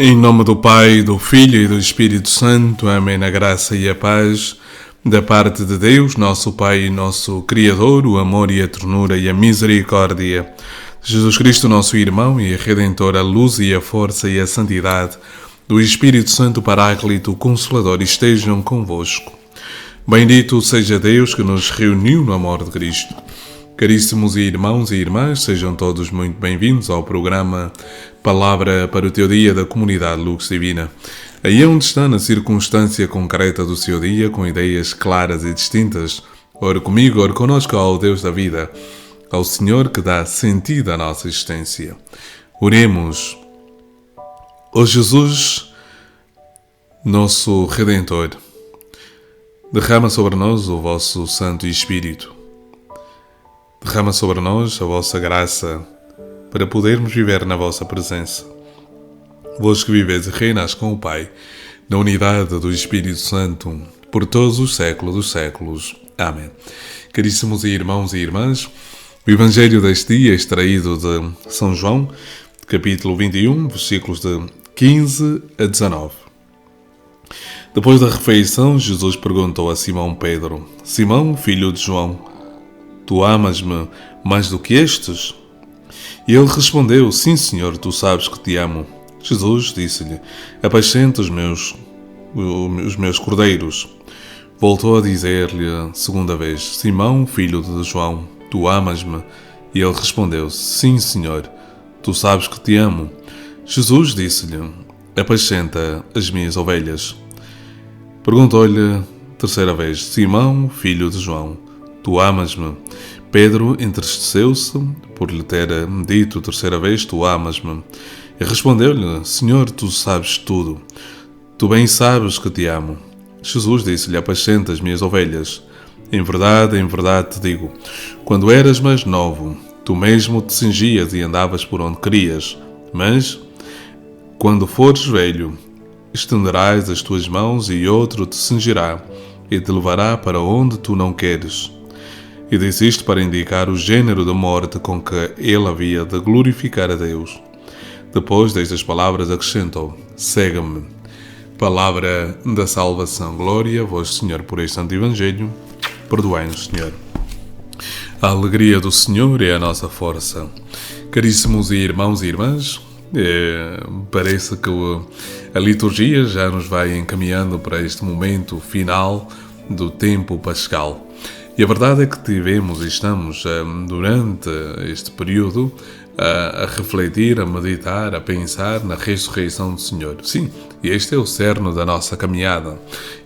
Em nome do Pai, do Filho e do Espírito Santo. Amém. Na graça e a paz da parte de Deus, nosso Pai e nosso Criador, o amor e a ternura e a misericórdia de Jesus Cristo, nosso irmão e Redentor, a luz e a força e a santidade do Espírito Santo Paráclito, Consolador, estejam convosco. Bendito seja Deus que nos reuniu no amor de Cristo. Caríssimos irmãos e irmãs, sejam todos muito bem-vindos ao programa Palavra para o Teu Dia da Comunidade Lux Divina. Aí onde está, na circunstância concreta do seu dia, com ideias claras e distintas, ora comigo, ora connosco, ao Deus da vida, ao Senhor que dá sentido à nossa existência. Oremos. Ó Jesus, nosso Redentor, derrama sobre nós o vosso Santo Espírito. Derrama sobre nós a vossa graça para podermos viver na vossa presença. Vós que viveis e reinais com o Pai, na unidade do Espírito Santo, por todos os séculos dos séculos. Amém. Caríssimos irmãos e irmãs, o Evangelho deste dia é extraído de São João, capítulo 21, versículos de 15 a 19. Depois da refeição, Jesus perguntou a Simão Pedro: Simão, filho de João, tu amas-me mais do que estes? E ele respondeu: Sim, Senhor, tu sabes que te amo. Jesus disse-lhe: Apacenta os meus cordeiros. Voltou a dizer-lhe segunda vez: Simão, filho de João, tu amas-me? E ele respondeu: Sim, Senhor, tu sabes que te amo. Jesus disse-lhe: Apacenta as minhas ovelhas. Perguntou-lhe terceira vez: Simão, filho de João, tu amas-me? Pedro entristeceu-se por lhe ter dito terceira vez: Tu amas-me? E respondeu-lhe: Senhor, tu sabes tudo. Tu bem sabes que te amo. Jesus disse-lhe: Apacenta as minhas ovelhas. Em verdade te digo, quando eras mais novo, tu mesmo te cingias e andavas por onde querias. Mas, quando fores velho, estenderás as tuas mãos e outro te cingirá e te levará para onde tu não queres. E disse isto para indicar o género de morte com que ele havia de glorificar a Deus. Depois destas palavras acrescentou: Segue-me. Palavra da salvação. Glória a vós, Senhor, por este santo Evangelho. Perdoai-nos, Senhor. A alegria do Senhor é a nossa força. Caríssimos irmãos e irmãs, parece que a liturgia já nos vai encaminhando para este momento final do tempo pascal. E a verdade é que tivemos e estamos durante este período a refletir, a meditar, a pensar na ressurreição do Senhor. Sim, este é o cerne da nossa caminhada.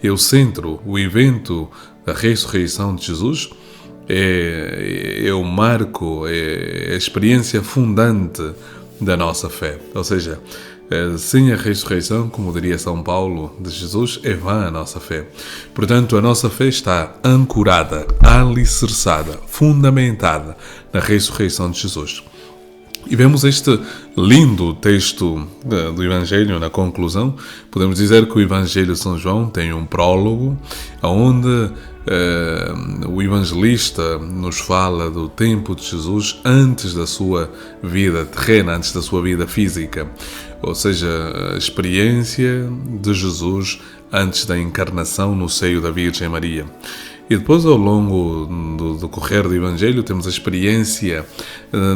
É o centro, o evento da ressurreição de Jesus. É o marco, é a experiência fundante da nossa fé. Ou seja, sem a ressurreição, como diria São Paulo, de Jesus, é vã a nossa fé. Portanto, a nossa fé está ancorada, alicerçada, fundamentada na ressurreição de Jesus. E vemos este lindo texto do Evangelho na conclusão. Podemos dizer que o Evangelho de São João tem um prólogo, onde o evangelista nos fala do tempo de Jesus antes da sua vida terrena, antes da sua vida física. Ou seja, a experiência de Jesus antes da encarnação no seio da Virgem Maria. E depois, ao longo do decorrer do Evangelho, temos a experiência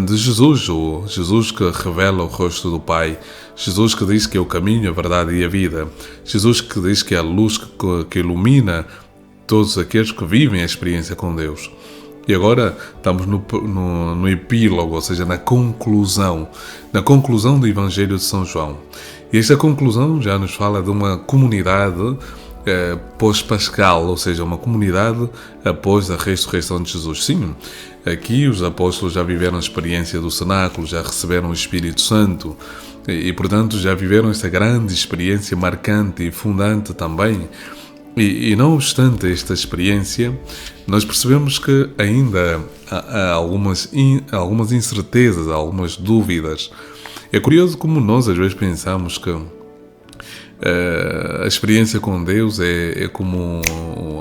de Jesus, o Jesus que revela o rosto do Pai, Jesus que diz que é o caminho, a verdade e a vida, Jesus que diz que é a luz que ilumina todos aqueles que vivem a experiência com Deus. E agora estamos no epílogo, ou seja, na conclusão do Evangelho de São João. E esta conclusão já nos fala de uma comunidade pós-pascal, ou seja, uma comunidade após a ressurreição de Jesus. Sim, aqui os apóstolos já viveram a experiência do cenáculo, já receberam o Espírito Santo e portanto, já viveram esta grande experiência marcante e fundante também. E não obstante esta experiência, nós percebemos que ainda há algumas incertezas, algumas dúvidas. É curioso como nós às vezes pensamos que A experiência com Deus é como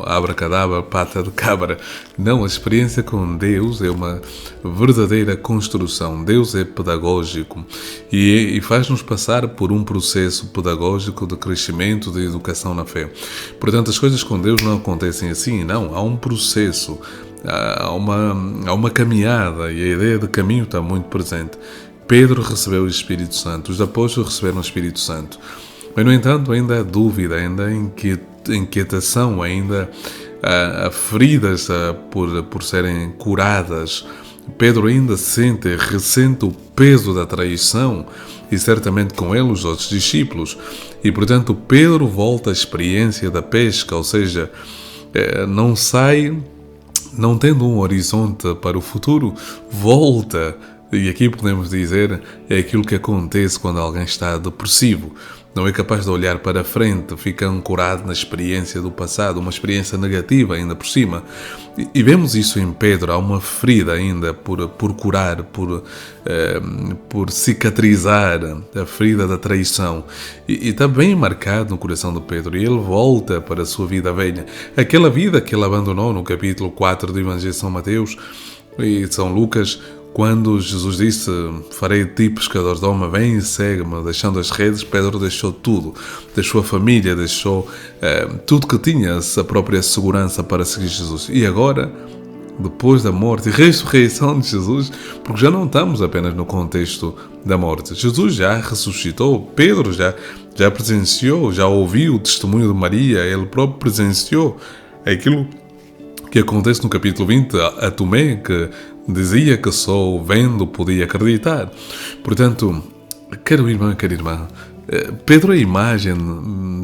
abracadabra, pata de cabra. Não, a experiência com Deus é uma verdadeira construção. Deus é pedagógico e faz-nos passar por um processo pedagógico de crescimento, de educação na fé. Portanto, as coisas com Deus não acontecem assim, não. Há um processo, há uma caminhada, e a ideia de caminho está muito presente. Pedro recebeu o Espírito Santo, os apóstolos receberam o Espírito Santo. Mas, no entanto, ainda há dúvida, ainda há inquietação, ainda há feridas por serem curadas. Pedro ainda ressente o peso da traição e certamente com ele os outros discípulos. E, portanto, Pedro volta à experiência da pesca, ou seja, não tendo um horizonte para o futuro, volta. E aqui podemos dizer, é aquilo que acontece quando alguém está depressivo. Não é capaz de olhar para a frente, fica ancorado na experiência do passado, uma experiência negativa ainda por cima. E vemos isso em Pedro, há uma ferida ainda por curar, por cicatrizar, a ferida da traição. E está bem marcado no coração de Pedro, e ele volta para a sua vida velha. Aquela vida que ele abandonou no capítulo 4 do Evangelho de São Mateus e de São Lucas, quando Jesus disse, farei de ti pescadores de homem, vem e segue-me, deixando as redes, Pedro deixou tudo, deixou a família, deixou tudo que tinha, a própria segurança para seguir Jesus. E agora, depois da morte e ressurreição de Jesus, porque já não estamos apenas no contexto da morte, Jesus já ressuscitou, Pedro já presenciou, já ouviu o testemunho de Maria, ele próprio presenciou aquilo que acontece no capítulo 20 a Tomé, que dizia que só vendo podia acreditar. Portanto, caro irmão e cara irmã, Pedro é a imagem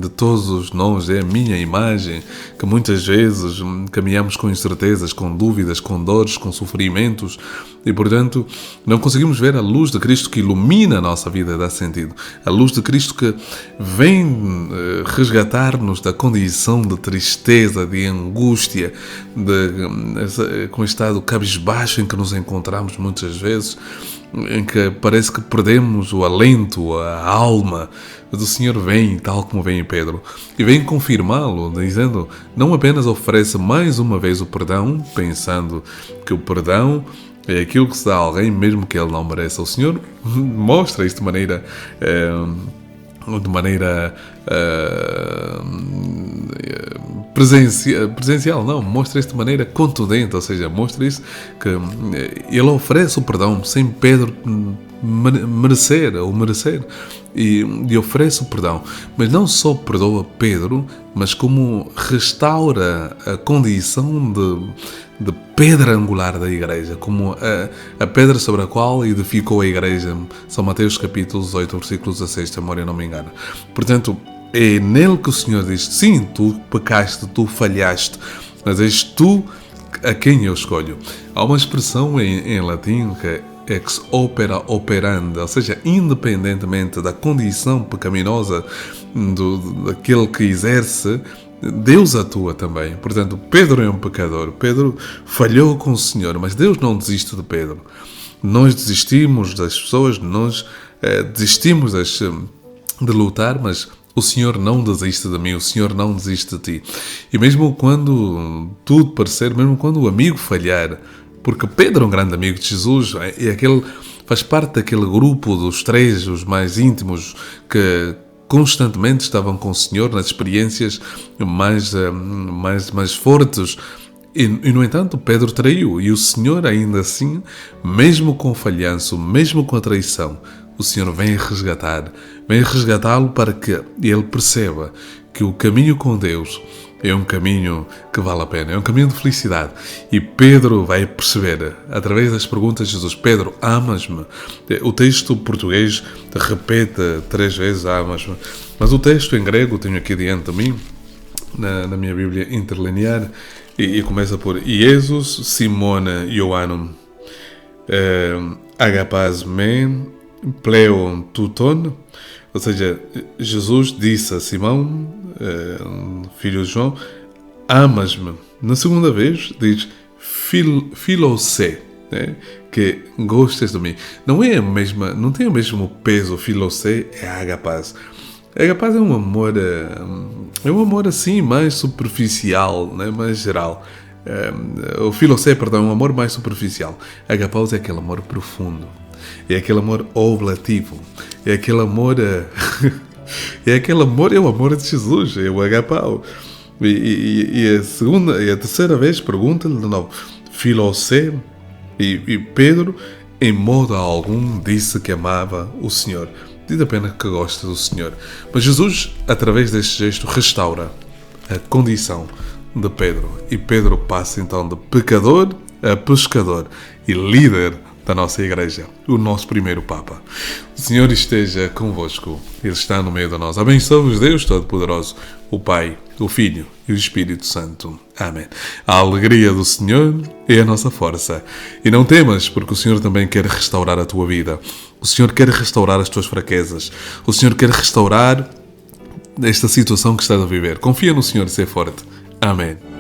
de todos nós, é a minha imagem, que muitas vezes caminhamos com incertezas, com dúvidas, com dores, com sofrimentos e, portanto, não conseguimos ver a luz de Cristo que ilumina a nossa vida e dá sentido. A luz de Cristo que vem resgatar-nos da condição de tristeza, de angústia, com o estado cabisbaixo em que nos encontramos muitas vezes, em que parece que perdemos o alento, a alma. Mas o Senhor vem, tal como vem em Pedro, e vem confirmá-lo, dizendo, não apenas oferece mais uma vez o perdão, pensando que o perdão é aquilo que se dá a alguém, mesmo que ele não mereça. O Senhor mostra isso de maneira presencial, não, mostra isso de maneira contundente, ou seja, mostra isso que ele oferece o perdão sem Pedro merecer e oferece o perdão, mas não só perdoa Pedro, mas como restaura a condição de pedra angular da igreja, como a pedra sobre a qual edificou a igreja. São Mateus capítulo 18, versículo 16, se a memória não me engana. Portanto, é nele que o Senhor diz, sim, tu pecaste, tu falhaste, mas és tu a quem eu escolho. Há uma expressão em latim que é ex opera operandi, ou seja, independentemente da condição pecaminosa daquele que exerce, Deus atua também. Portanto, Pedro é um pecador, Pedro falhou com o Senhor, mas Deus não desiste de Pedro. Nós desistimos das pessoas, nós desistimos de lutar, mas o Senhor não desiste de mim, o Senhor não desiste de ti. E mesmo quando tudo parecer, mesmo quando o amigo falhar, porque Pedro é um grande amigo de Jesus, faz parte daquele grupo dos 3, os mais íntimos, que constantemente estavam com o Senhor nas experiências mais fortes. E, no entanto, Pedro traiu, e o Senhor ainda assim, mesmo com o falhanço, mesmo com a traição, o Senhor vem resgatá-lo para que ele perceba que o caminho com Deus é um caminho que vale a pena, é um caminho de felicidade. E Pedro vai perceber, através das perguntas de Jesus, Pedro, amas-me? O texto português repete 3 vezes, amas-me. Mas o texto em grego, tenho aqui diante de mim, na minha Bíblia interlinear, e começa por Iesus Simone Ioannum agapaz me pleo tuton, ou seja, Jesus disse a Simão, filho de João, amas-me. Na segunda vez diz filosé, né? Que gostas de mim. Não tem o mesmo peso, filosé é agapaz. Agapaz é um amor, é um amor assim mais superficial, né? Mais geral. O filosé, perdão, é um amor mais superficial. Agapaus é aquele amor profundo. É aquele amor oblativo. É aquele amor... é aquele amor, é o amor de Jesus. É o agapau. E a segunda e a terceira vez pergunta-lhe de novo. Filosé e Pedro, em modo algum, disse que amava o Senhor. Diz apenas que gosta do Senhor. Mas Jesus, através deste gesto, restaura a condição de Pedro. E Pedro passa então de pecador a pescador e líder da nossa igreja, o nosso primeiro Papa. O Senhor esteja convosco. Ele está no meio de nós. Abençoe-vos Deus Todo-Poderoso, o Pai, o Filho e o Espírito Santo. Amém. A alegria do Senhor é a nossa força. E não temas, porque o Senhor também quer restaurar a tua vida. O Senhor quer restaurar as tuas fraquezas. O Senhor quer restaurar esta situação que estás a viver. Confia no Senhor e ser forte. Amém.